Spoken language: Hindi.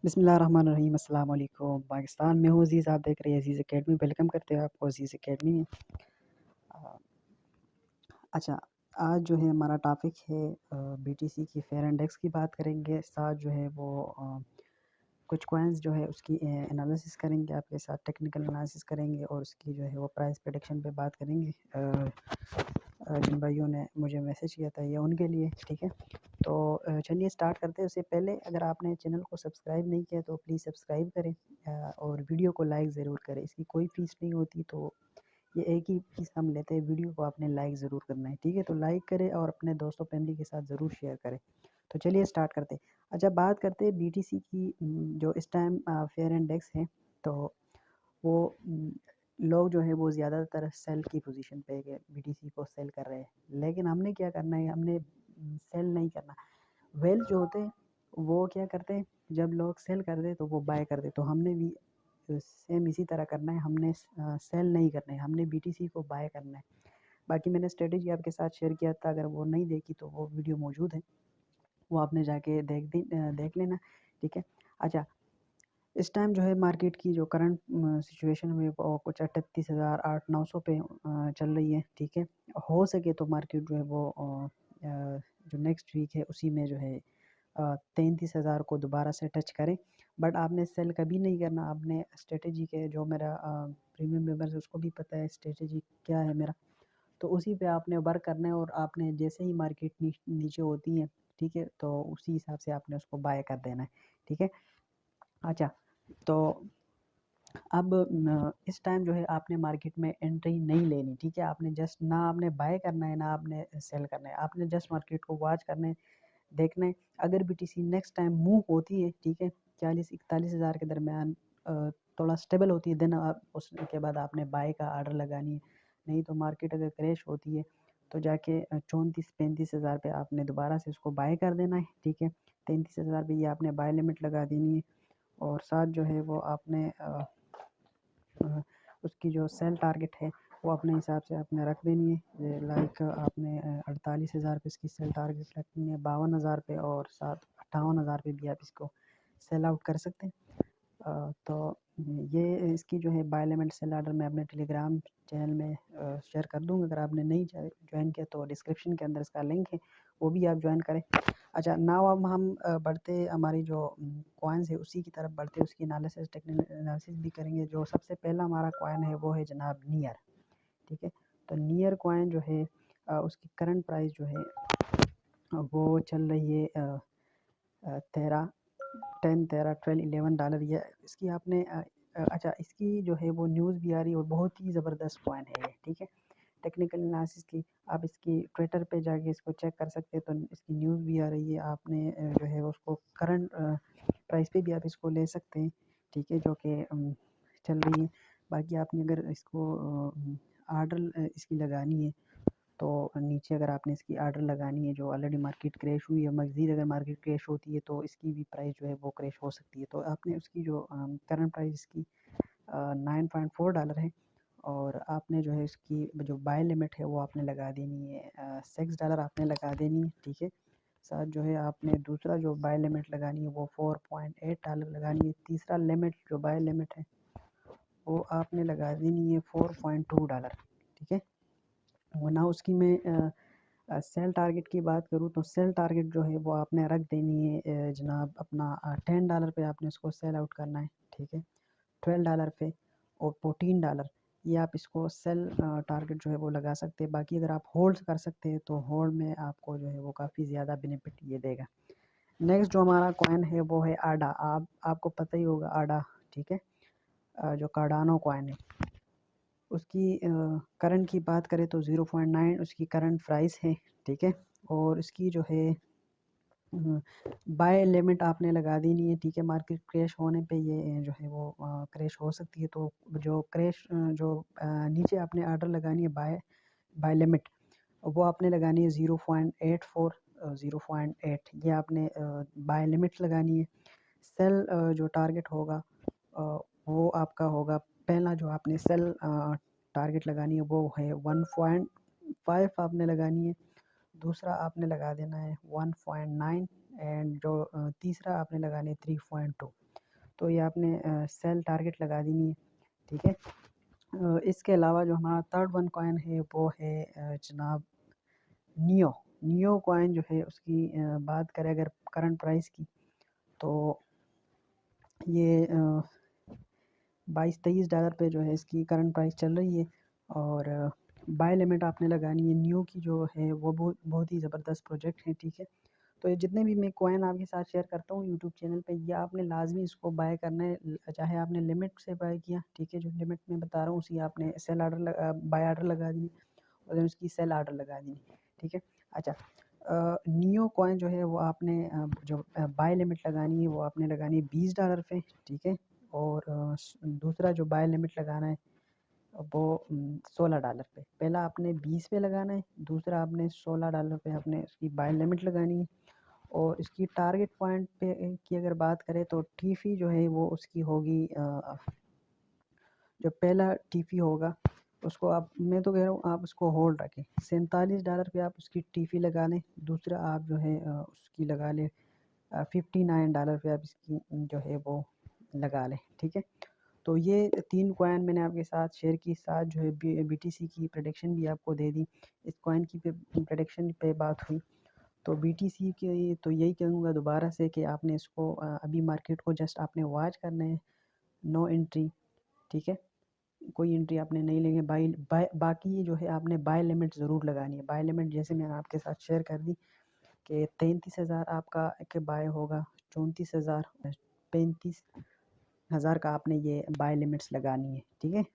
बिस्मिल्लाहिर्रहमानिर्रहीम अस्सलाम वालेकुम। पाकिस्तान में हूँ अज़ीज़, आप देख रहे हैं अज़ीज़ एकेडमी। वेलकम करते हैं आपको अज़ीज़ एकेडमी में। अ, अच्छा, आज जो है हमारा टॉपिक है बीटीसी की फेयर इंडेक्स की बात करेंगे। साथ जो है वो कुछ कॉइन्स जो है उसकी एनालिसिस करेंगे, आपके साथ टेक्निकल एनालिसिस करेंगे और उसकी जो है वो प्राइस प्रेडिक्शन पे बात करेंगे। जिन भाइयों ने मुझे मैसेज किया था ये उनके लिए, ठीक है। तो चलिए स्टार्ट करते हैं। उससे पहले अगर आपने चैनल को सब्सक्राइब नहीं किया तो प्लीज़ सब्सक्राइब करें और वीडियो को लाइक ज़रूर करें। इसकी कोई फ़ीस नहीं होती, तो ये एक ही फ़ीस हम लेते हैं। वीडियो को आपने लाइक ज़रूर करना है, ठीक है। तो लाइक करें और अपने दोस्तों फैमिली के साथ ज़रूर शेयर करें। तो चलिए स्टार्ट करते हैं। अच्छा, बात करते हैं बीटीसी की। जो इस टाइम फेयर इंडेक्स है, तो वो लोग जो है वो ज़्यादातर सेल की पोजीशन पे बीटीसी को सेल कर रहे हैं। लेकिन हमने क्या करना है, हमने सेल नहीं करना। वेल जो होते हैं वो क्या करते हैं, जब लोग सेल कर दे तो वो बाय कर दे। तो हमने भी सेम इसी तरह करना है। हमने सेल नहीं करना है, हमने बीटीसी को बाय करना है। बाकी मैंने स्ट्रेटेजी आपके साथ शेयर किया था, अगर वो नहीं देखी तो वो वीडियो मौजूद है, वो आपने जाके देख लेना, ठीक है। अच्छा, इस टाइम जो है मार्केट की जो करंट सिचुएशन में वो कुछ 38,800-900 पे चल रही है, ठीक है। हो सके तो मार्केट जो है वो जो नेक्स्ट वीक है उसी में जो है 33,000 को दोबारा से टच करें। बट आपने सेल कभी नहीं करना। आपने स्ट्रेटेजी के, जो मेरा प्रीमियम मेंबर्स है उसको भी पता है स्ट्रेटेजी क्या है मेरा, तो उसी पे आपने वर्क करना है। और आपने जैसे ही मार्केट नीचे होती है, ठीक है, तो उसी हिसाब से आपने उसको बाय कर देना है, ठीक है। अच्छा, तो अब इस टाइम जो है आपने मार्केट में एंट्री नहीं लेनी, ठीक है। आपने जस्ट ना आपने बाय करना है ना आपने सेल करना है, आपने जस्ट मार्केट को वॉच करना है, देखना है। अगर बीटीसी नेक्स्ट टाइम मूव होती है, ठीक है, 40-41 हज़ार के दरमियान थोड़ा स्टेबल होती है, देन आप उसके बाद आपने बाय का आर्डर लगानी है। नहीं तो मार्केट अगर क्रैश होती है तो जाके 34-35 हज़ार पे आपने दोबारा से उसको बाय कर देना है, ठीक है। 33 हज़ार पे ये आपने बाय लिमिट लगा देनी है। और साथ जो है वो आपने उसकी जो सेल टारगेट है वो अपने हिसाब से आपने रख देनी है। लाइक आपने 48 हज़ार पे इसकी सेल टारगेट रखनी है, 52 हज़ार पे, और साथ 58 हज़ार पे भी आप इसको सेल आउट कर सकते हैं। तो ये इसकी जो है बाय लिमिट सेल आर्डर मैं अपने टेलीग्राम चैनल में शेयर कर दूँगा। अगर आपने नहीं ज्वाइन किया तो डिस्क्रिप्शन के अंदर इसका लिंक है, वो भी आप ज्वाइन करें। अच्छा, नाउ अब हम बढ़ते हमारी जो कॉइन्स है उसी की तरफ बढ़ते, उसकी एनालिसिस, टेक्निकल एनालिसिस भी करेंगे। जो सबसे पहला हमारा कॉइन है वो है जनाब नियर, ठीक है। तो नियर कॉइन जो है उसकी करंट प्राइस जो है वो चल रही है 13 10 13 12 $11। ये इसकी आपने अच्छा, इसकी जो है वो न्यूज़ भी आ रही है और बहुत ही ज़बरदस्त कॉइन है ये, ठीक है। टेक्निकल एनालिसिस की आप इसकी ट्विटर पे जाके इसको चेक कर सकते हैं, तो इसकी न्यूज़ भी आ रही है। आपने जो है उसको करंट प्राइस पे भी आप इसको ले सकते हैं, ठीक है, जो कि चल रही है। बाकी आपने अगर इसको आर्डर इसकी लगानी है तो नीचे अगर आपने इसकी आर्डर लगानी है, जो ऑलरेडी मार्केट क्रैश हुई है, मज़ीद अगर मार्केट क्रैश होती है तो इसकी भी प्राइस जो है वो क्रैश हो सकती है। तो आपने उसकी जो करंट प्राइस इसकी $9.4 है। और आपने जो है इसकी जो बाय लिमिट है वो आपने लगा देनी है $6 आपने लगा देनी है, ठीक है। साथ जो है आपने दूसरा जो बाय लिमिट लगानी है वो $4.8 लगानी है। तीसरा लिमिट जो बाय लिमिट है वो आपने लगा देनी है $4.2, ठीक है। वरना उसकी मैं सेल टारगेट की बात करूँ तो सेल टारगेट जो है वो आपने रख देनी है जनाब अपना $10 पे आपने उसको सेल आउट करना है, ठीक है। $12 पे और $14 ये आप इसको सेल टारगेट जो है वो लगा सकते हैं। बाकी अगर आप होल्ड कर सकते हैं तो होल्ड में आपको जो है वो काफ़ी ज़्यादा बेनिफिट ये देगा। नेक्स्ट जो हमारा कॉइन है वो है आडा। आपको पता ही होगा आडा, ठीक है। जो कार्डानो कॉइन है उसकी करंट की बात करें तो 0.9 उसकी करंट प्राइस है, ठीक है। और इसकी जो है बाय लिमिट आपने लगा देनी है, ठीक है। मार्केट क्रैश होने पे ये जो है वो क्रैश हो सकती है। तो जो क्रैश जो नीचे आपने आर्डर लगानी है बाय लिमिट, वो आपने लगानी है 0.84 0.8, ये आपने बाय लिमिट लगानी है। सेल जो टारगेट होगा वो आपका होगा, पहला जो आपने सेल टारगेट लगानी है वो है 1.5 आपने लगानी है। दूसरा आपने लगा देना है 1.9 एंड जो तीसरा आपने लगानी है 3.2। तो ये आपने सेल टारगेट लगा देनी है, ठीक है। इसके अलावा जो हमारा थर्ड वन कॉइन है वो है जनाब नियो। नियो कॉइन जो है उसकी बात करें अगर करंट प्राइस की, तो ये 22-23 डॉलर पे जो है इसकी करंट प्राइस चल रही है। और बाय लिमिट आपने लगानी है। नियो की जो है वो बहुत बहुत ही ज़बरदस्त प्रोजेक्ट है, ठीक है। तो ये जितने भी मैं कॉइन आपके साथ शेयर करता हूँ यूट्यूब चैनल पे, ये आपने लाजमी इसको बाय करना है, चाहे आपने लिमिट से बाय किया, ठीक है, जो लिमिट में बता रहा हूँ उसी आपने सेल आर्डर बाय आर्डर लगा दी और then उसकी सेल आर्डर लगा दी, ठीक है। अच्छा, नियो कॉइन जो है वो आपने जो बाय लिमिट लगानी है वो आपने लगानी है $20 पे, ठीक है। और दूसरा जो बाय लिमिट लगाना है वो $16 पे। पहला आपने 20 पे लगाना है, दूसरा आपने $16 पे आपने इसकी बाय लिमिट लगानी है। और इसकी टारगेट पॉइंट पे की अगर बात करें तो टीफी जो है वो उसकी होगी, जो पहला टीफी होगा उसको आप, मैं तो कह रहा हूँ आप उसको होल्ड रखें, $47 पे आप उसकी टीफी लगा लें। दूसरा आप जो है उसकी लगा लें $59 पे आप इसकी जो है वो लगा लें, ठीक है। तो ये 3 कॉइन मैंने आपके साथ शेयर की, साथ जो है BTC की प्रेडिक्शन भी आपको दे दी। इस कॉइन की प्रेडिक्शन पे बात हुई। तो BTC के तो यही कहूँगा दोबारा से कि आपने इसको अभी मार्केट को जस्ट आपने वॉच करना है, नो एंट्री, ठीक है। कोई एंट्री आपने नहीं लेंगे। बाकी जो है आपने बाय लिमिट ज़रूर लगानी है। बाय लिमिट जैसे मैंने आपके साथ शेयर कर दी कि 33,000 आपका के बाय होगा, 34,000, 35,000 का आपने ये बाय लिमिट्स लगानी है, ठीक है।